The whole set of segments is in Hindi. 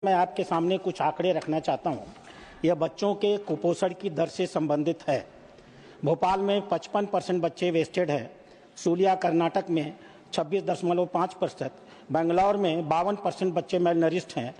मैं आपके सामने कुछ आंकड़े रखना चाहता हूं। यह बच्चों के कुपोषण की दर से संबंधित है। भोपाल में 55% बच्चे वेस्टेड है, सूलिया कर्नाटक में 26.5%, बेंगलौर में 52% बच्चे मेलनरिस्ट हैं,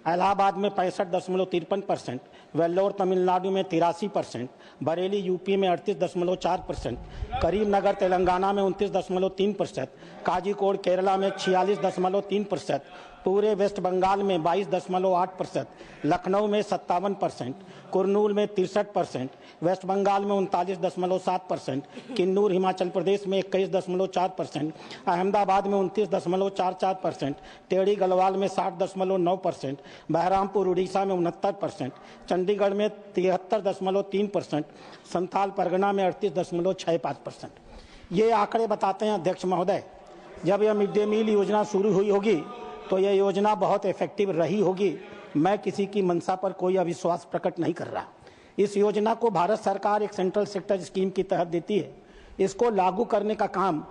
इलाहाबाद में 65.53%, वेल्लोर तमिलनाडु में 83%, बरेली यूपी में 38.4%, करीमनगर तेलंगाना में 29.3%, काजीकोड केरला में 46.3%, पूरे वेस्ट बंगाल में 22.8%, लखनऊ में 57%, कुरनूल में 63%, वेस्ट बंगाल में 39.7%, किन्नूर हिमाचल प्रदेश में 21.4%, अहमदाबाद में 29.44%, टेढ़ी गढ़वाल में 60.9%, बहरामपुर उड़ीसा में 69%, चंडीगढ़ में 73.3%, संथाल परगना में 38.65%। ये आंकड़े बताते हैं अध्यक्ष महोदय, जब यह मिड डे मील योजना शुरू हुई होगी तो यह योजना बहुत इफेक्टिव रही होगी। मैं किसी की मंशा पर कोई अविश्वास प्रकट नहीं कर रहा। इस योजना को भारत सरकार एक सेंट्रल सेक्टर स्कीम के तहत देती है। इसको लागू करने का काम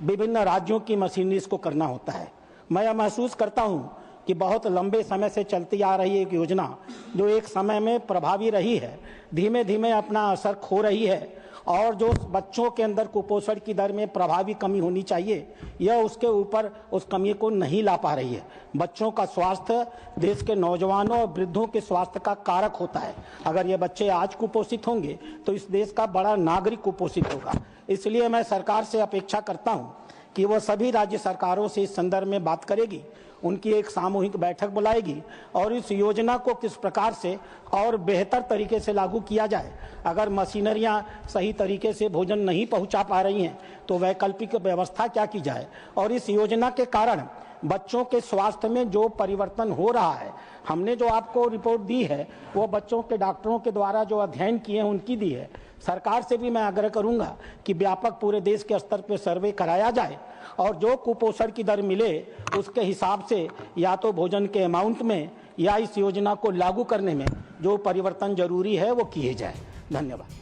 विभिन्न राज्यों की मशीनरीज को करना होता है। मैं यह महसूस करता हूं कि बहुत लंबे समय से चलती आ रही एक योजना जो एक समय में प्रभावी रही है, धीमे धीमे अपना असर खो रही है और जो बच्चों के अंदर कुपोषण की दर में प्रभावी कमी होनी चाहिए, यह उसके ऊपर उस कमी को नहीं ला पा रही है। बच्चों का स्वास्थ्य देश के नौजवानों और वृद्धों के स्वास्थ्य का कारक होता है। अगर ये बच्चे आज कुपोषित होंगे तो इस देश का बड़ा नागरिक कुपोषित होगा। इसलिए मैं सरकार से अपेक्षा करता हूँ कि वो सभी राज्य सरकारों से इस संदर्भ में बात करेगी, उनकी एक सामूहिक बैठक बुलाएगी और इस योजना को किस प्रकार से और बेहतर तरीके से लागू किया जाए। अगर मशीनरियां सही तरीके से भोजन नहीं पहुंचा पा रही हैं तो वैकल्पिक व्यवस्था क्या की जाए। और इस योजना के कारण बच्चों के स्वास्थ्य में जो परिवर्तन हो रहा है, हमने जो आपको रिपोर्ट दी है वो बच्चों के डॉक्टरों के द्वारा जो अध्ययन किए हैं उनकी दी है। सरकार से भी मैं आग्रह करूंगा कि व्यापक पूरे देश के स्तर पर सर्वे कराया जाए और जो कुपोषण की दर मिले उसके हिसाब से या तो भोजन के अमाउंट में या इस योजना को लागू करने में जो परिवर्तन जरूरी है वो किए जाए। धन्यवाद।